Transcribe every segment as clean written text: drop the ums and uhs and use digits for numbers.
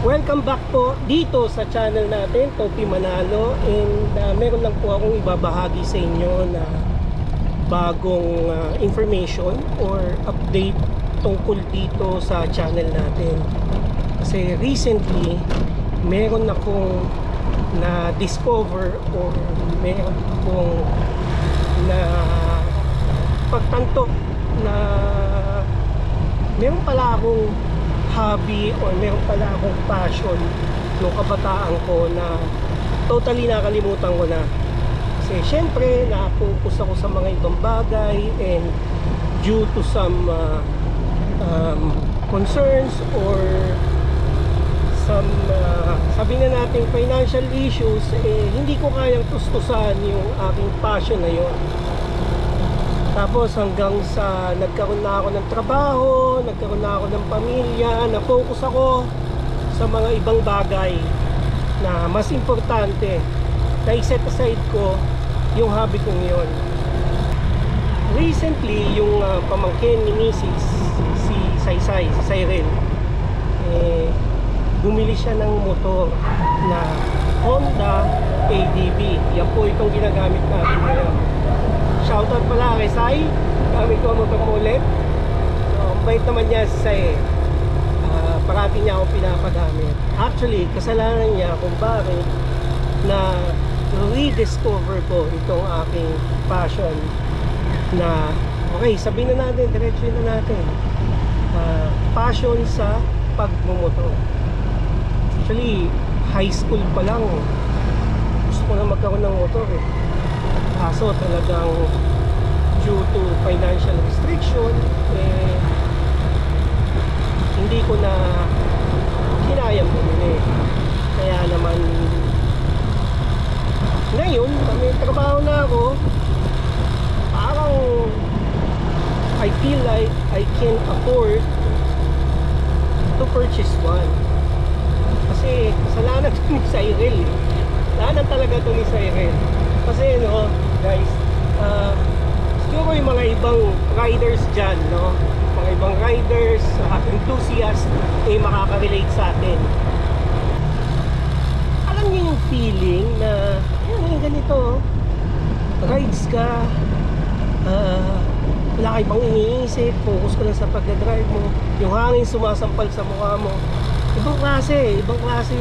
Welcome back po dito sa channel natin, Topi Manalo. And meron lang po akong ibabahagi sa inyo na bagong information or update tungkol dito sa channel natin. Kasi recently, meron akong na-discover or meron akong na pagtanto na meron pala akong hobby or meron pala akong passion nung kabataan ko na totally nakalimutan ko na. Kasi syempre na-focus ako sa mga ibang bagay, and due to some concerns or some sabi na natin financial issues, hindi ko kayang tustusan yung aking passion na yun. Tapos hanggang sa nagkaroon na ako ng trabaho, nagkaroon na ako ng pamilya, na-focus ako sa mga ibang bagay na mas importante, na i-set aside ko yung hobby kong yun. Recently, yung pamangkin ni Mrs. si Saysay, si Cyril, bumili siya ng motor na Honda ADV. Yan po itong ginagamit natin ngayon. Shoutout pala kay Sai, gamit ko ang motor mo ulit. Bait naman niya si Sai. Parati niya ako pinapagamit. Actually, kasalanan niya kung bakit na rediscover ko itong aking passion na, okay, sabihin na natin, diretso na natin, passion sa pagmumotor. Actually, high school pa lang gusto ko na magkaroon ng motor kaso talagang due to financial restriction, hindi ko na kinayang bumili. Kaya naman ngayon, may trabaho na ako, parang I feel like I can afford to purchase one. Kasi kasalanan ito ni Cyril. Kasalanan talaga ito ni Cyril. Kasi no, guys, siguro yung mga ibang riders dyan, no, mga ibang riders, enthusiasts, makaka-relate sa atin. Alam niyo yung feeling na yung ganito, rides ka, wala ka ibang iniisip, focus ka lang sa pagdadrive mo, yung hangin sumasampal sa mukha mo. Ibang klase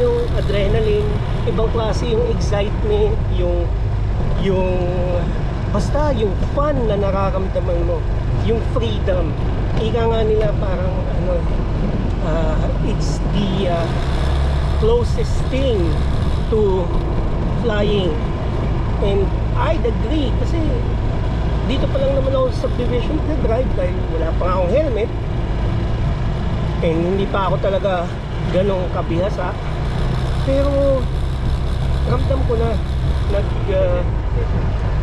yung adrenaline, ibang klase yung excitement, yung basta yung fun na nararamdaman mo, yung freedom. Ika nga nila parang it's the closest thing to flying. And I'd agree kasi dito pa lang naman ako sa subdivision na drive dahil wala pa akong helmet, and hindi pa ako talaga ganong kabihasa, pero ramdam ko na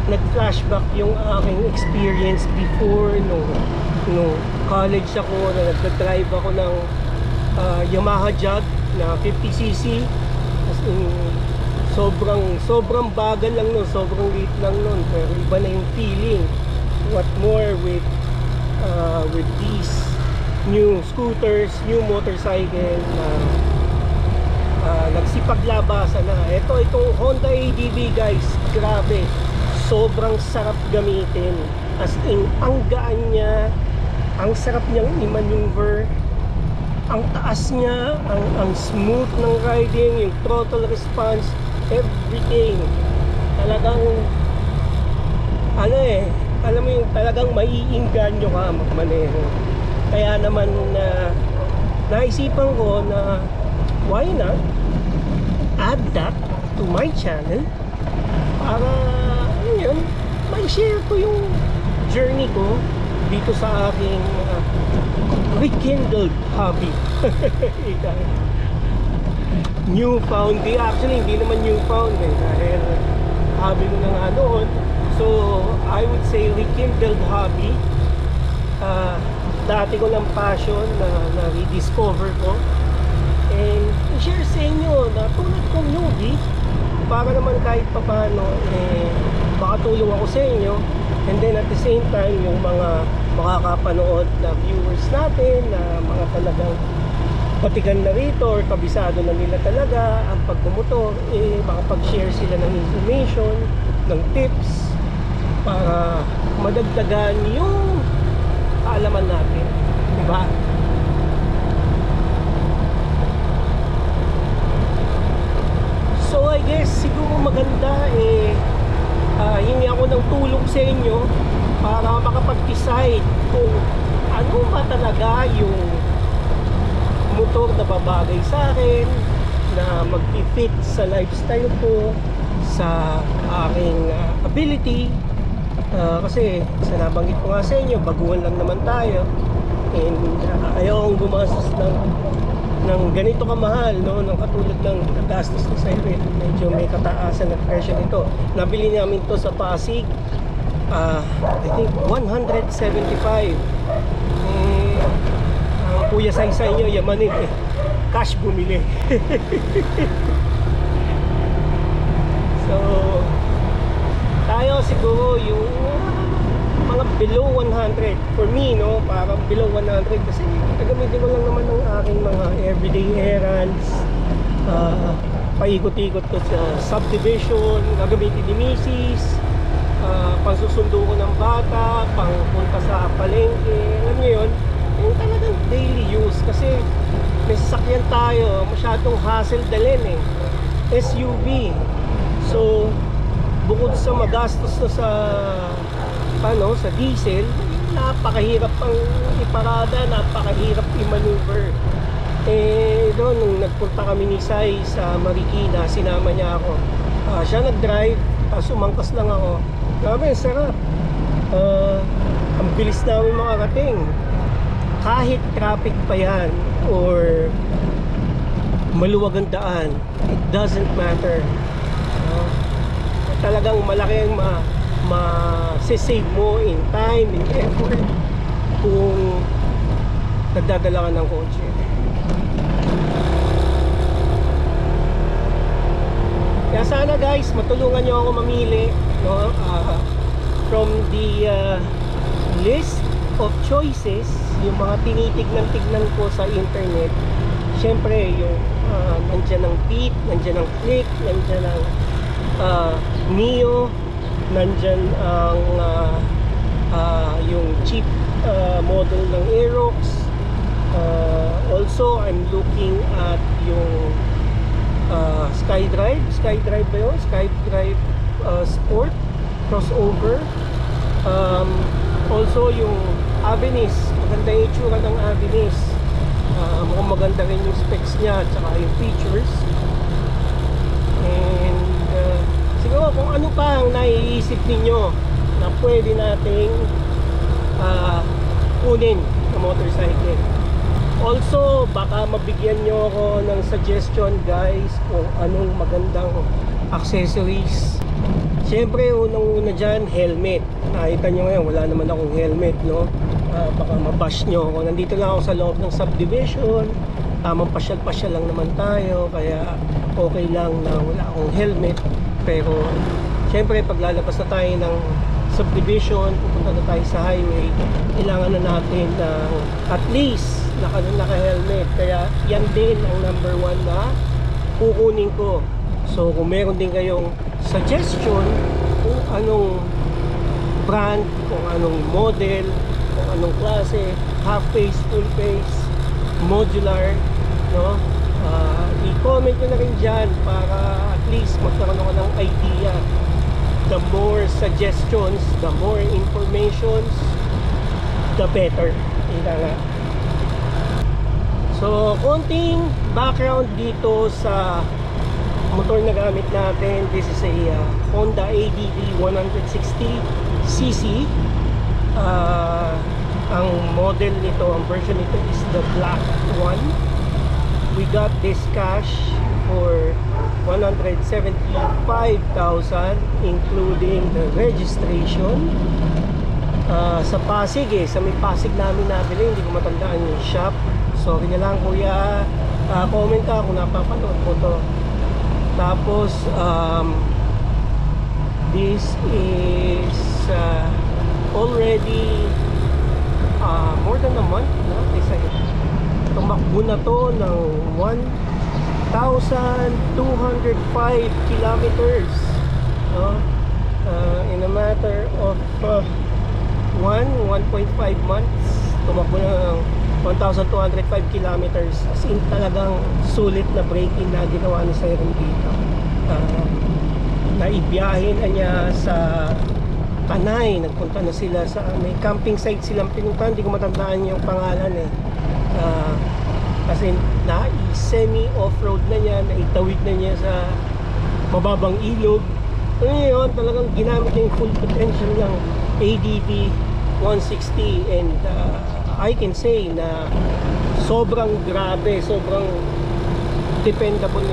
nag-flashback yung aking experience before no college ako, na nagdadrive ako ng Yamaha Jag na 50cc. As in, sobrang bagal lang nun, sobrang liit lang nun, pero iba na yung feeling. What more with these new scooters, new motorcycle na nagsipaglabasan na. Itong Honda ADV, guys, grabe, sobrang sarap gamitin. As in, ang gaan niya, ang sarap niyang i-maneuver, ang taas niya, ang smooth ng riding, yung throttle response, everything. Talagang alam mo yung talagang maiinganyo ka magmaneho. Kaya naman naisipan ko na why not add that to my channel para yun, may share ko yung journey ko dito sa aking rekindled hobby. Newfound, actually hindi naman newfound dahil hobby ko na nga noon. So I would say rekindled hobby. Dati ko lang passion na rediscover ko, and i-share sa inyo na tulad kong newbie, para naman kahit paano makatulong ako sa inyo, and then at the same time yung mga makakapanood na viewers natin na mga talagang batikan na rito or kabisado na nila talaga ang pagmumotor, makapag-share sila ng information, ng tips para madagdagan yung kaalaman natin, di ba? So I guess siguro maganda hingi ako ng tulong sa inyo para makapag-decide kung ano ba talaga yung motor na babagay sa akin, na mag-fit sa lifestyle ko, sa aking ability. Kasi sa nabanggit ko nga sa inyo, baguhan lang naman tayo, and ayaw akong gumastos ng ganito kamahal, no? Ng katulad ng gastos ko sa iyo, medyo may kataasan na presyo nito. Nabili namin to sa Pasig, I think 175. Ang kuya sa inyo yamanin cash bumili. So tayo siguro yung mga below 100 for me, no? Parang below 100 kasi gagamitin ko lang naman ng aking mga everyday errands, paikot-ikot ko sa subdivision, gagamitin ni Mrs. Pangsusundo ko ng bata, pangpunta sa palengke, alam nyo yun, yung talagang daily use. Kasi may sasakyan tayo, masyadong hassle dalhin SUV. So bukod sa magastos na sa diesel, napakahirap pang iparada, napakahirap i-maneuver. Doon nung nagpunta kami ni Sai sa Marikina, sinama niya ako. Siya nag-drive, umangkas lang ako. Grabe, sarap. Ang bilis namin makarating. Kahit traffic pa yan or maluwag ang daan, it doesn't matter. Talagang malaki ang ma-save mo in time, in effort kung nagdadala ka ng kotse. Kaya sana guys, matulungan nyo ako mamili, no? From the list of choices, yung mga tinitignan-tignan ko sa internet. Siyempre yung nandyan ng Beat, nandyan ng Click, nandyan ng Neo, nandyan ang yung cheap model ng Aerox. Also I'm looking at yung Skydrive ba yun? Skydrive Sport crossover. Also yung Avenis, maganda yung itsura ng Avenis. Mukhang maganda rin yung specs nya at saka yung features. And siguro kung ano pa ang naiisip ninyo na pwede nating kunin na motorcycle. Also baka mabigyan nyo ako ng suggestion guys kung anong magandang accessories. Siyempre unang-una dyan, helmet. Nakita nyo ngayon, wala naman akong helmet, no? Baka mabash nyo ako. Nandito lang ako sa loob ng subdivision, tamang pasyal-pasyal lang naman tayo, kaya okay lang na wala akong helmet. Pero siyempre pag lalabas na tayo ng subdivision, pupunta na tayo sa highway, kailangan na natin ng at least naka-helmet. Kaya yan din ang number 1 na kukunin ko. So kung meron din kayong suggestion kung anong brand, kung anong model, kung anong klase, half face, full face, modular, no? I-comment nyo na rin dyan para at least magkaroon ako ng idea. The more suggestions, the more informations, the better. Ika nga. So konting background dito sa motor na gamit natin. This is a Honda ADV 160cc. Ang model nito, ang version nito is the black one. We got this cash for 175,000 including the registration. Sa Pasig sa may Pasig namin nabili, hindi ko matandaan yung shop. Sorry na lang kuya, comment ka kung napapanood mo to. Tapos this is already more than a month, no? tumakbo na to ng 1,205 kilometers, no? In a matter of 1.5 months, tumakbo na ng 1,205 kilometers. As in, talagang sulit na braking na ginawa ni Siren dito. Naibiyahin na niya sa Tanay. Nagpunta na sila sa may camping site silang pinuntahan. Hindi ko matandaan yung pangalan eh. Kasi na-semi off-road na niya, naitawid na niya sa mababang ilog. So yun, talagang ginamit niya yung full potential ng ADB 160, and I can say na sobrang grabe, sobrang dependable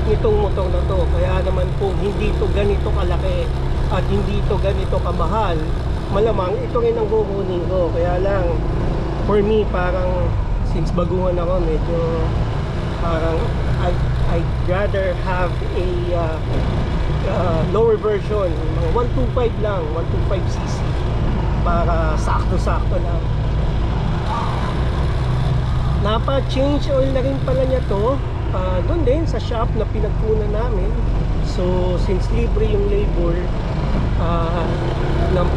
nitong motor na to. Kaya naman po hindi to ganito kalaki at hindi to ganito kamahal, malamang ito rin ang kukunin ko. Kaya lang for me, parang since baguhan ako, medyo parang I'd rather have a lower version, mga 125 lang, 125cc, para sakto-sakto lang. Napa-change oil na rin pala niya to doon din sa shop na pinagkunan namin. So since libre yung labor ng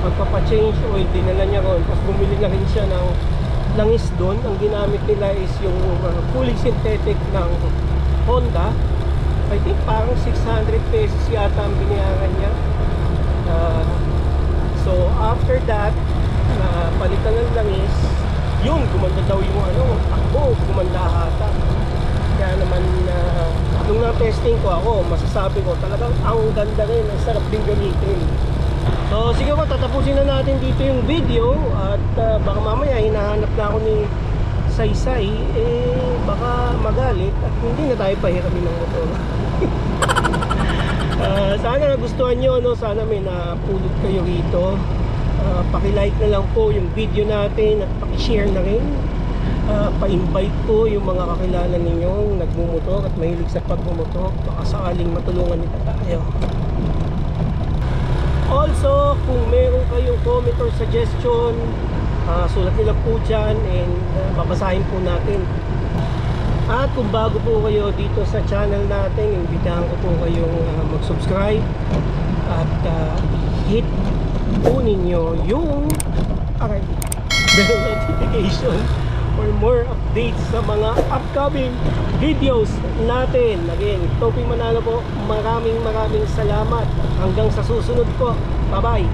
pagpapa-change oil, dinala niya ron. Tapos bumili na rin siya ng langis doon. Ang ginamit nila is yung fully synthetic ng Honda. I think parang 600 pesos yata ang binayaran niya. So after that, palitan ng langis, yun, gumanda daw yung takbo, gumanda hata. Kaya naman nung na-testing ko ako, masasabi ko talagang ang ganda rin, ang sarap din gamitin. So sige po, tatapusin na natin dito yung video. At baka mamaya hinahanap na ako ni Saysay, baka magalit at hindi na tayo pahiramin ng motor. Sana nagustuhan nyo, no? Sana may napulot kayo rito. Paki-like na lang po yung video natin at paki-share na rin. Pa-invite po yung mga kakilala ninyong nagmumotor at mahilig sa pagmumotor. Baka sakaling matulungan nila tayo. Also, kung meron kayong comment or suggestion, sulat nila po dyan, and babasahin po natin. At kung bago po kayo dito sa channel natin, imbitahan ko po kayong mag-subscribe at hit po ninyo yung bell notification for more updates sa mga upcoming videos natin. Again, Topi Manalo po, maraming salamat. Hanggang sa susunod po. Bye bye.